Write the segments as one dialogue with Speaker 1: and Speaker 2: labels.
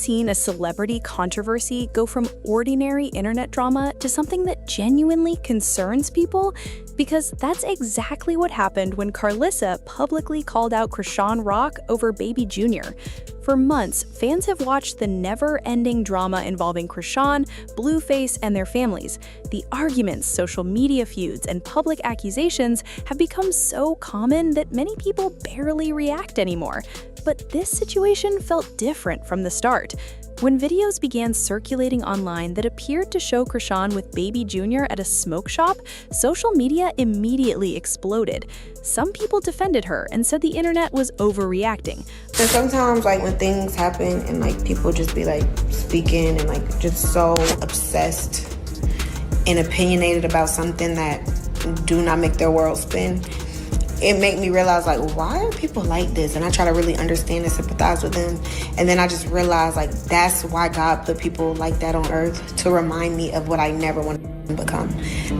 Speaker 1: seen a celebrity controversy go from ordinary internet drama to something that genuinely concerns people? Because that's exactly what happened when Karlissa publicly called out Chrisean Rock over Baby Jr. For months, fans have watched the never-ending drama involving Chrisean, Blueface, and their families. The arguments, social media feuds, and public accusations have become so common that many people barely react anymore. But this situation felt different from the start. When videos began circulating online that appeared to show Chrisean with Baby Jr. at a smoke shop, social media immediately exploded. Some people defended her and said the internet was overreacting.
Speaker 2: And sometimes, when things happen and, people just be, speaking and, just so obsessed and opinionated about something that do not make their world spin, it made me realize, why are people like this? And I try to really understand and sympathize with them. And then I just realized, that's why God put people like that on earth, to remind me of what I never want to become.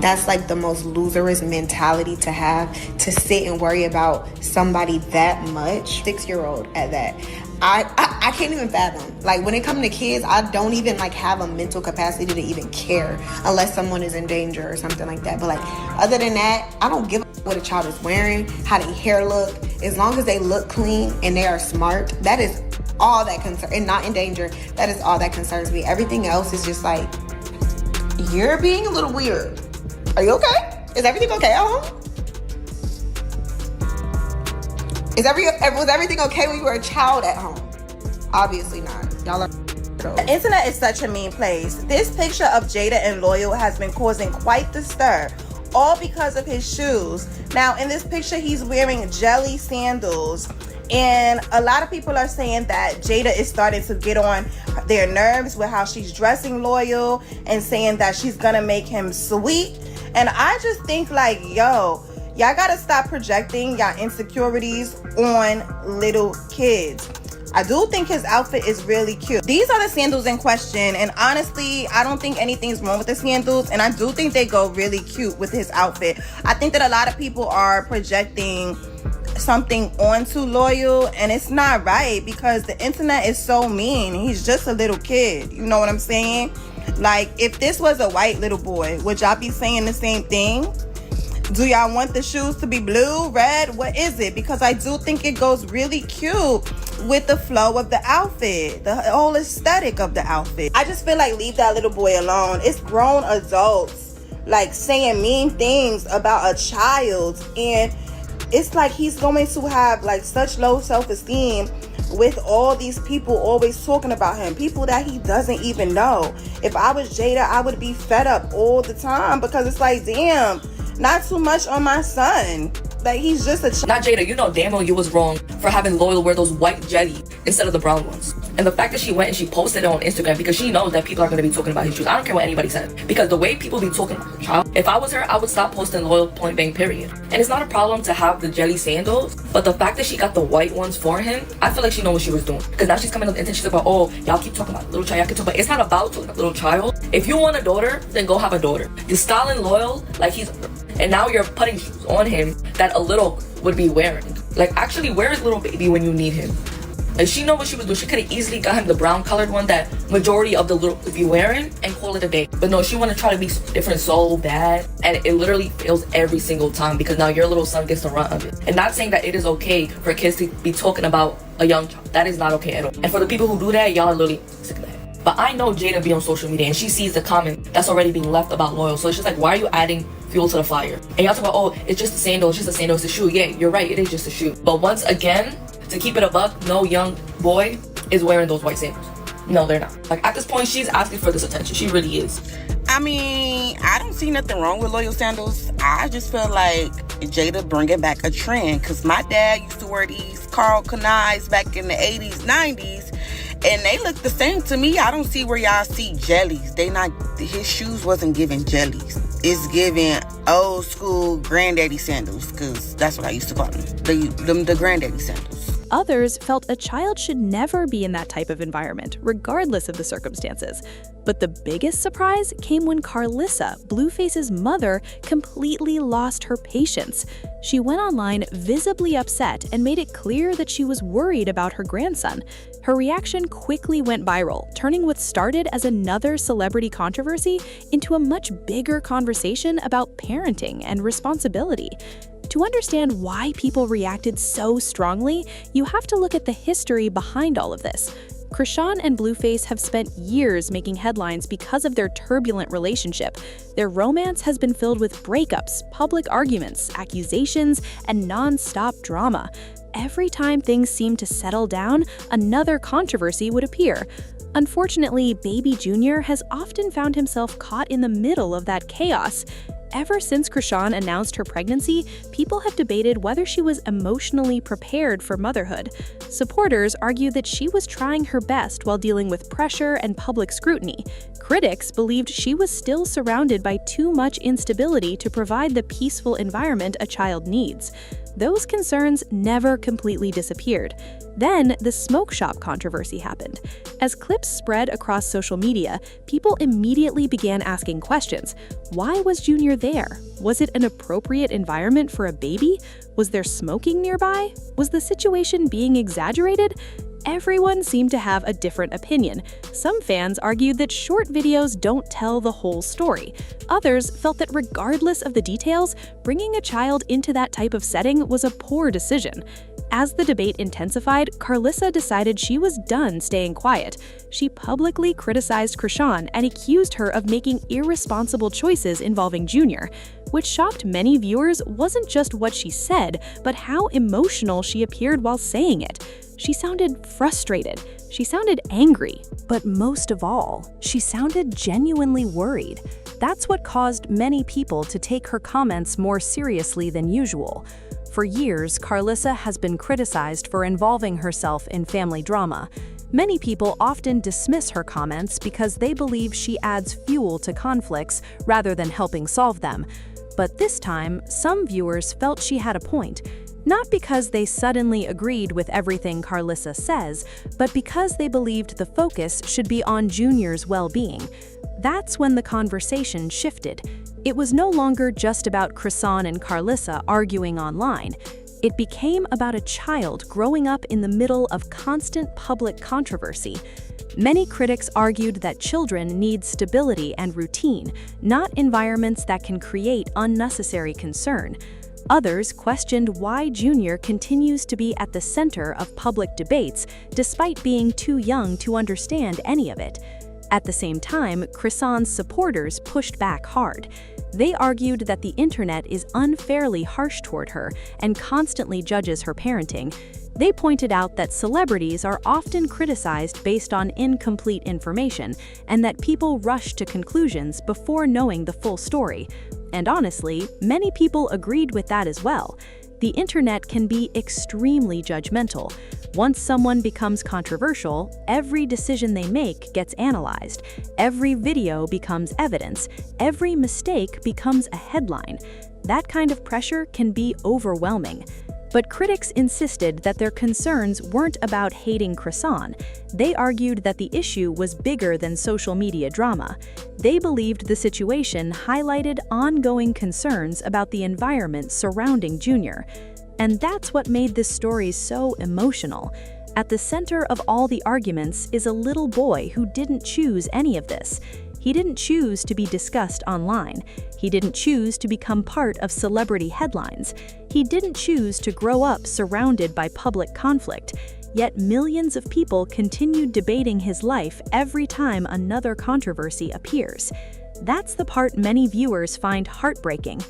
Speaker 2: That's, the most loserous mentality to have, to sit and worry about somebody that much. 6-year-old at that. I can't even fathom. When it comes to kids, I don't even, have a mental capacity to even care unless someone is in danger or something like that. But, other than that, I don't give a what a child is wearing, how their hair look. As long as they look clean and they are smart, that is all that concerns, and not in danger, that is all that concerns me. Everything else is just you're being a little weird. Are you okay? Is everything okay at home? Was everything okay when you were a child at home? Obviously not. Y'all are...
Speaker 3: The internet is such a mean place. This picture of Jada and Loyal has been causing quite the stir, all because of his shoes. Now, in this picture, he's wearing jelly sandals, and a lot of people are saying that Jada is starting to get on their nerves with how she's dressing Loyal and saying that she's gonna make him sweet. And I just think yo, y'all gotta stop projecting y'all insecurities on little kids. I do think his outfit is really cute. These are the sandals in question, and honestly, I don't think anything's wrong with the sandals, and I do think they go really cute with his outfit. I think that a lot of people are projecting something onto Loyal, and it's not right, because the internet is so mean. He's just a little kid, you know what I'm saying? If this was a white little boy, would y'all be saying the same thing? Do y'all want the shoes to be blue, red? What is it? Because I do think it goes really cute with the flow of the outfit, the whole aesthetic of the outfit. I just feel leave that little boy alone. It's grown adults saying mean things about a child, and it's he's going to have such low self-esteem with all these people always talking about him, people that he doesn't even know. If I was Jada, I would be fed up all the time, because it's damn, not too much on my son. He's just a
Speaker 4: Not Jada, you know damn well you was wrong for having Loyal wear those white jelly instead of the brown ones. And the fact that she went and she posted it on Instagram because she knows that people are going to be talking about his shoes. I don't care what anybody says. Because the way people be talking about the child, if I was her, I would stop posting Loyal point blank period. And it's not a problem to have the jelly sandals, but the fact that she got the white ones for him, I feel like she knows what she was doing. Because now she's coming up and she's about, oh, y'all keep talking about little child, y'all keep talking about. It's not about talking about little child. If you want a daughter, then go have a daughter. You're styling Loyal he's... And now you're putting shoes on him that a little would be wearing. Actually, where is little baby when you need him? She know what she was doing. She could have easily got him the brown colored one that majority of the little would be wearing and call it a day. But no, she want to try to be different so bad, and it literally fails every single time, because now your little son gets the brunt of it. And not saying that it is okay for kids to be talking about a young child. That is not okay at all. And for the people who do that, y'all are literally sick of that. But I know Jada be on social media and she sees the comment that's already being left about Loyal. So it's just why are you adding fuel to the fire? And y'all talk about, oh, it's just a sandal, it's just a sandal, it's a shoe. Yeah, you're right, it is just a shoe. But once again, to keep it a buck, no young boy is wearing those white sandals. No, they're not. At this point, she's asking for this attention. She really is.
Speaker 5: I mean, I don't see nothing wrong with Loyal sandals. I just feel like Jada bringing back a trend, because my dad used to wear these Carl Kanais back in the 80s, 90s, and they look the same to me. I don't see where y'all see jellies. His shoes wasn't giving jellies. It's giving old school granddaddy sandals, because that's what I used to call them. The granddaddy sandals.
Speaker 1: Others felt a child should never be in that type of environment, regardless of the circumstances. But the biggest surprise came when Karlissa, Blueface's mother, completely lost her patience. She went online visibly upset and made it clear that she was worried about her grandson. Her reaction quickly went viral, turning what started as another celebrity controversy into a much bigger conversation about parenting and responsibility. To understand why people reacted so strongly, you have to look at the history behind all of this. Chrisean and Blueface have spent years making headlines because of their turbulent relationship. Their romance has been filled with breakups, public arguments, accusations, and non-stop drama. Every time things seemed to settle down, another controversy would appear. Unfortunately, Baby Junior has often found himself caught in the middle of that chaos. Ever since Chrisean announced her pregnancy, people have debated whether she was emotionally prepared for motherhood. Supporters argue that she was trying her best while dealing with pressure and public scrutiny. Critics believed she was still surrounded by too much instability to provide the peaceful environment a child needs. Those concerns never completely disappeared. Then, the smoke shop controversy happened. As clips spread across social media, people immediately began asking questions. Why was Junior there? Was it an appropriate environment for a baby? Was there smoking nearby? Was the situation being exaggerated? Everyone seemed to have a different opinion. Some fans argued that short videos don't tell the whole story. Others felt that regardless of the details, bringing a child into that type of setting was a poor decision. As the debate intensified, Karlissa decided she was done staying quiet. She publicly criticized Chrisean and accused her of making irresponsible choices involving Junior. What shocked many viewers wasn't just what she said, but how emotional she appeared while saying it. She sounded frustrated. She sounded angry. But most of all, she sounded genuinely worried. That's what caused many people to take her comments more seriously than usual. For years, Karlissa has been criticized for involving herself in family drama. Many people often dismiss her comments because they believe she adds fuel to conflicts rather than helping solve them. But this time, some viewers felt she had a point. Not because they suddenly agreed with everything Karlissa says, but because they believed the focus should be on Junior's well-being. That's when the conversation shifted. It was no longer just about Chrisean and Karlissa arguing online. It became about a child growing up in the middle of constant public controversy. Many critics argued that children need stability and routine, not environments that can create unnecessary concern. Others questioned why Junior continues to be at the center of public debates despite being too young to understand any of it. At the same time, Chrisean's supporters pushed back hard. They argued that the internet is unfairly harsh toward her and constantly judges her parenting. They pointed out that celebrities are often criticized based on incomplete information and that people rush to conclusions before knowing the full story. And honestly, many people agreed with that as well. The internet can be extremely judgmental. Once someone becomes controversial, every decision they make gets analyzed. Every video becomes evidence. Every mistake becomes a headline. That kind of pressure can be overwhelming. But critics insisted that their concerns weren't about hating Chrisean. They argued that the issue was bigger than social media drama. They believed the situation highlighted ongoing concerns about the environment surrounding Junior. And that's what made this story so emotional. At the center of all the arguments is a little boy who didn't choose any of this. He didn't choose to be discussed online. He didn't choose to become part of celebrity headlines. He didn't choose to grow up surrounded by public conflict. Yet millions of people continued debating his life every time another controversy appears. That's the part many viewers find heartbreaking.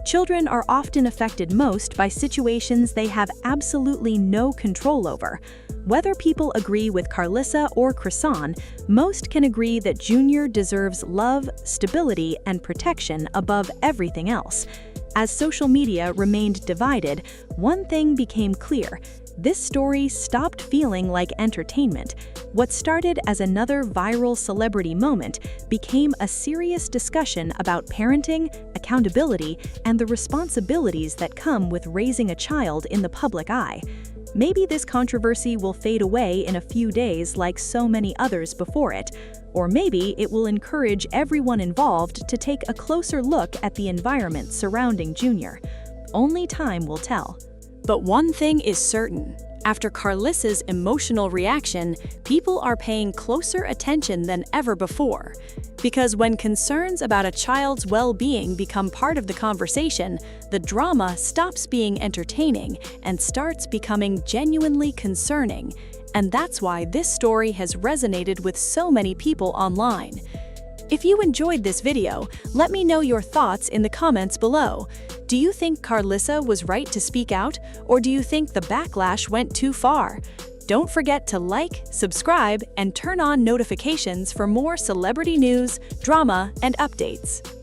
Speaker 1: Children are often affected most by situations they have absolutely no control over. Whether people agree with Karlissa or Chrisean, most can agree that Junior deserves love, stability, and protection above everything else. As social media remained divided, one thing became clear. This story stopped feeling like entertainment. What started as another viral celebrity moment became a serious discussion about parenting, accountability, and the responsibilities that come with raising a child in the public eye. Maybe this controversy will fade away in a few days like so many others before it, or maybe it will encourage everyone involved to take a closer look at the environment surrounding Junior. Only time will tell. But one thing is certain. After Karlissa's emotional reaction, people are paying closer attention than ever before. Because when concerns about a child's well-being become part of the conversation, the drama stops being entertaining and starts becoming genuinely concerning. And that's why this story has resonated with so many people online. If you enjoyed this video, let me know your thoughts in the comments below. Do you think Karlissa was right to speak out, or do you think the backlash went too far? Don't forget to like, subscribe, and turn on notifications for more celebrity news, drama, and updates.